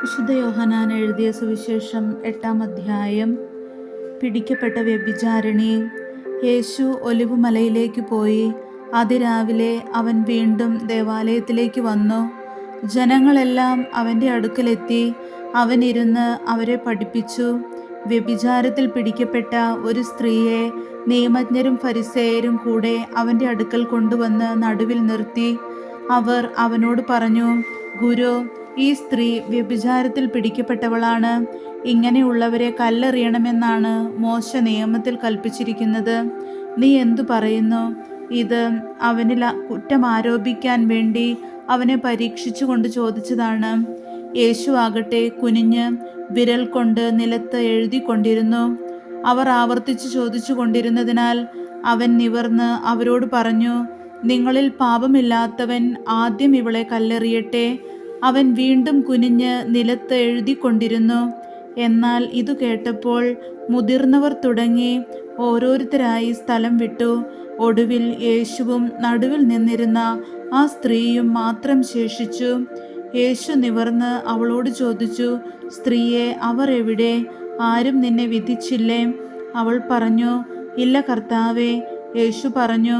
വിശുദ്ധ യോഹന്നാൻ എഴുതിയ സുവിശേഷം 8-ാം അധ്യായം. പിടിക്കപ്പെട്ട വ്യഭിചാരിണി. യേശു ഒലിവുമലയിലേക്ക് പോയി. അതിരാവിലെ അവൻ വീണ്ടും ദേവാലയത്തിലേക്ക് വന്നു. ജനങ്ങളെല്ലാം അവൻ്റെ അടുക്കലെത്തി. അവൻ ഇരുന്ന് അവരെ പഠിപ്പിച്ചു. വ്യഭിചാരത്തിൽ പിടിക്കപ്പെട്ട ഒരു സ്ത്രീയെ നിയമജ്ഞരും ഫരിസേയരും കൂടെ അവൻ്റെ അടുക്കൽ കൊണ്ടുവന്ന് നടുവിൽ നിർത്തി. അവർ അവനോട് പറഞ്ഞു, ഗുരു, ഈ സ്ത്രീ വ്യഭിചാരത്തിൽ പിടിക്കപ്പെട്ടവളാണ്. ഇങ്ങനെയുള്ളവരെ കല്ലെറിയണമെന്നാണ് മോശ നിയമത്തിൽ കൽപ്പിച്ചിരിക്കുന്നത്. നീ എന്തു പറയുന്നു? ഇത് അവനിൽ കുറ്റം ആരോപിക്കാൻ വേണ്ടി അവനെ പരീക്ഷിച്ചു കൊണ്ട് ചോദിച്ചതാണ്. യേശു ആകട്ടെ കുനിഞ്ഞ് വിരൽ കൊണ്ട് നിലത്ത് എഴുതിക്കൊണ്ടിരുന്നു. അവർ ആവർത്തിച്ച് ചോദിച്ചു കൊണ്ടിരുന്നതിനാൽ അവൻ നിവർന്ന് അവരോട് പറഞ്ഞു, നിങ്ങളിൽ പാപമില്ലാത്തവൻ ആദ്യം ഇവളെ കല്ലെറിയട്ടെ. അവൻ വീണ്ടും കുനിഞ്ഞ് നിലത്ത് എഴുതിക്കൊണ്ടിരുന്നു. എന്നാൽ ഇതു കേട്ടപ്പോൾ മുതിർന്നവർ തുടങ്ങി ഓരോരുത്തരായി സ്ഥലം വിട്ടു. ഒടുവിൽ യേശുവും നടുവിൽ നിന്നിരുന്ന ആ സ്ത്രീയും മാത്രം ശേഷിച്ചു. യേശു നിവർന്ന് അവളോട് ചോദിച്ചു, സ്ത്രീയെ, അവർ എവിടെ? ആരും നിന്നെ വിധിച്ചില്ലേ? അവൾ പറഞ്ഞു, ഇല്ല കർത്താവേ. യേശു പറഞ്ഞു,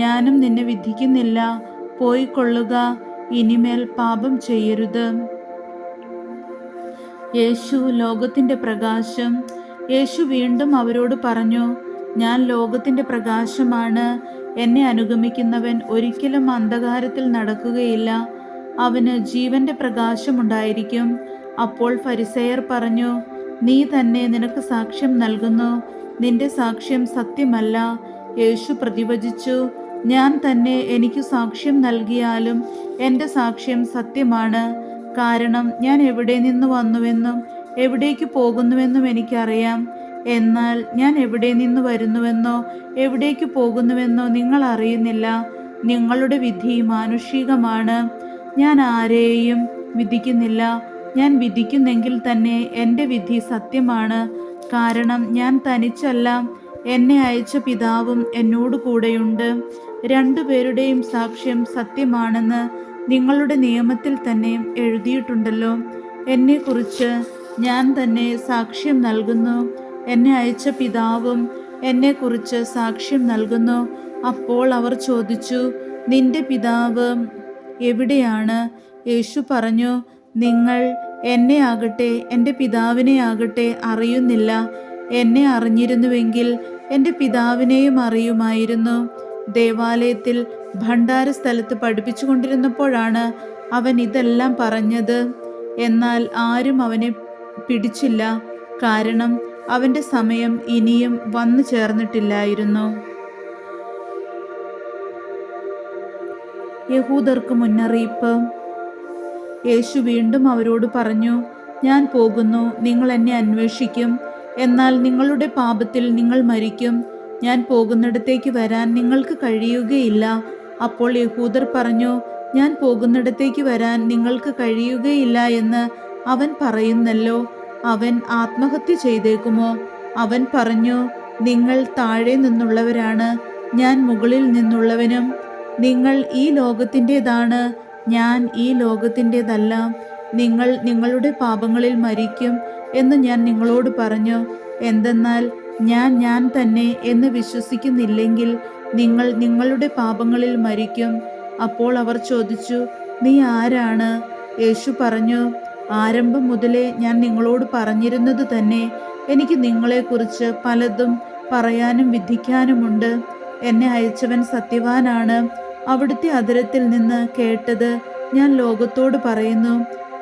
ഞാനും നിന്നെ വിധിക്കുന്നില്ല. പോയിക്കൊള്ളുക, ഇനിമേൽ പാപം ചെയ്യരുത്. യേശു ലോകത്തിൻ്റെ പ്രകാശം. യേശു വീണ്ടും അവരോട് പറഞ്ഞു, ഞാൻ ലോകത്തിൻ്റെ പ്രകാശമാണ്. എന്നെ അനുഗമിക്കുന്നവൻ ഒരിക്കലും അന്ധകാരത്തിൽ നടക്കുകയില്ല, അവന് ജീവന്റെ പ്രകാശമുണ്ടായിരിക്കും. അപ്പോൾ ഫരിസേയർ പറഞ്ഞു, നീ തന്നെ നിനക്ക് സാക്ഷ്യം നൽകുന്നു, നിന്റെ സാക്ഷ്യം സത്യമല്ല. യേശു പ്രതിവചിച്ചു, ഞാൻ തന്നെ എനിക്ക് സാക്ഷ്യം നൽകിയാലും എൻ്റെ സാക്ഷ്യം സത്യമാണ്. കാരണം ഞാൻ എവിടെ നിന്ന് വന്നുവെന്നും എവിടേക്ക് പോകുന്നുവെന്നും എനിക്കറിയാം. എന്നാൽ ഞാൻ എവിടെ നിന്ന് വരുന്നുവെന്നോ എവിടേക്ക് പോകുന്നുവെന്നോ നിങ്ങൾ അറിയുന്നില്ല. നിങ്ങളുടെ വിധി മാനുഷികമാണ്. ഞാൻ ആരെയും വിധിക്കുന്നില്ല. ഞാൻ വിധിക്കുന്നെങ്കിൽ തന്നെ എൻ്റെ വിധി സത്യമാണ്. കാരണം ഞാൻ തനിച്ചല്ല, എന്നെ അയച്ച പിതാവും എന്നോട് കൂടെയുണ്ട്. രണ്ടുപേരുടെയും സാക്ഷ്യം സത്യമാണെന്ന് നിങ്ങളുടെ നിയമത്തിൽ തന്നെ എഴുതിയിട്ടുണ്ടല്ലോ. എന്നെക്കുറിച്ച് ഞാൻ തന്നെ സാക്ഷ്യം നൽകുന്നു. എന്നെ അയച്ച പിതാവും എന്നെക്കുറിച്ച് സാക്ഷ്യം നൽകുന്നു. അപ്പോൾ അവർ ചോദിച്ചു, നിന്റെ പിതാവ് എവിടെയാണ്? യേശു പറഞ്ഞു, നിങ്ങൾ എന്നെ ആകട്ടെ എൻ്റെ പിതാവിനെ ആകട്ടെ അറിയുന്നില്ല. എന്നെ അറിഞ്ഞിരുന്നുവെങ്കിൽ എൻ്റെ പിതാവിനെയും അറിയുമായിരുന്നു. ദേവാലയത്തിൽ ഭണ്ഡാര സ്ഥലത്ത് പഠിപ്പിച്ചു കൊണ്ടിരുന്നപ്പോഴാണ് അവൻ ഇതെല്ലാം പറഞ്ഞത്. എന്നാൽ ആരും അവനെ പിടിച്ചില്ല, കാരണം അവൻ്റെ സമയം ഇനിയും വന്നു ചേർന്നിട്ടില്ലായിരുന്നു. യഹൂദർക്ക് മുന്നറിയിപ്പ്. യേശു വീണ്ടും അവരോട് പറഞ്ഞു, ഞാൻ പോകുന്നു. നിങ്ങൾ എന്നെ അന്വേഷിക്കും, എന്നാൽ നിങ്ങളുടെ പാപത്തിൽ നിങ്ങൾ മരിക്കും. ഞാൻ പോകുന്നിടത്തേക്ക് വരാൻ നിങ്ങൾക്ക് കഴിയുകയില്ല. അപ്പോൾ യഹൂദർ പറഞ്ഞു, ഞാൻ പോകുന്നിടത്തേക്ക് വരാൻ നിങ്ങൾക്ക് കഴിയുകയില്ല എന്ന് അവൻ പറയുന്നല്ലോ. അവൻ ആത്മഹത്യ ചെയ്തേക്കുമോ? അവൻ പറഞ്ഞു, നിങ്ങൾ താഴെ നിന്നുള്ളവരാണ്, ഞാൻ മുകളിൽ നിന്നുള്ളവനും. നിങ്ങൾ ഈ ലോകത്തിൻ്റെതാണ്, ഞാൻ ഈ ലോകത്തിൻ്റെതല്ല. നിങ്ങൾ നിങ്ങളുടെ പാപങ്ങളിൽ മരിക്കും എന്ന് ഞാൻ നിങ്ങളോട് പറഞ്ഞു. എന്തെന്നാൽ ഞാൻ തന്നെ എന്ന് വിശ്വസിക്കുന്നില്ലെങ്കിൽ നിങ്ങൾ നിങ്ങളുടെ പാപങ്ങളിൽ മരിക്കും. അപ്പോൾ അവർ ചോദിച്ചു, നീ ആരാണ്? യേശു പറഞ്ഞു, ആരംഭം മുതലേ ഞാൻ നിങ്ങളോട് പറഞ്ഞിരുന്നത് തന്നെ. എനിക്ക് നിങ്ങളെക്കുറിച്ച് പലതും പറയാനും വിധിക്കാനുമുണ്ട്. എന്നെ അയച്ചവൻ സത്യവാനാണ്. അവിടുത്തെ അധരത്തിൽ നിന്ന് കേട്ടത് ഞാൻ ലോകത്തോട് പറയുന്നു.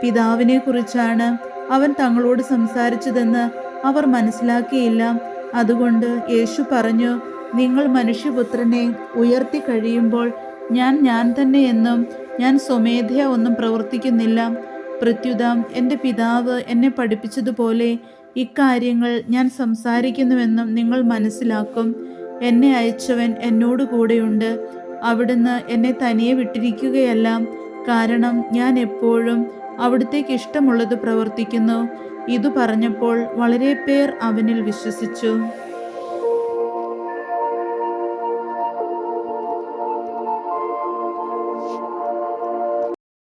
പിതാവിനെ കുറിച്ചാണ് അവൻ തങ്ങളോട് സംസാരിച്ചതെന്ന് അവർ മനസ്സിലാക്കിയില്ല. അതുകൊണ്ട് യേശു പറഞ്ഞു, നിങ്ങൾ മനുഷ്യപുത്രനെ ഉയർത്തി കഴിയുമ്പോൾ ഞാൻ തന്നെ എന്നും ഞാൻ സ്വമേധയാ ഒന്നും പ്രവർത്തിക്കുന്നില്ല. പ്രത്യുതം എൻ്റെ പിതാവ് എന്നെ പഠിപ്പിച്ചതുപോലെ ഇക്കാര്യങ്ങൾ ഞാൻ സംസാരിക്കുന്നുവെന്നും നിങ്ങൾ മനസ്സിലാക്കും. എന്നെ അയച്ചവൻ എന്നോട് കൂടെയുണ്ട്. അവിടുന്ന് എന്നെ തനിയെ വിട്ടിരിക്കുകയല്ല, കാരണം ഞാൻ എപ്പോഴും അവിടുത്തേക്ക് ഇഷ്ടമുള്ളത് പ്രവർത്തിക്കുന്നു. ഇതു പറഞ്ഞപ്പോൾ വളരെ പേർ അവനിൽ വിശ്വസിച്ചു.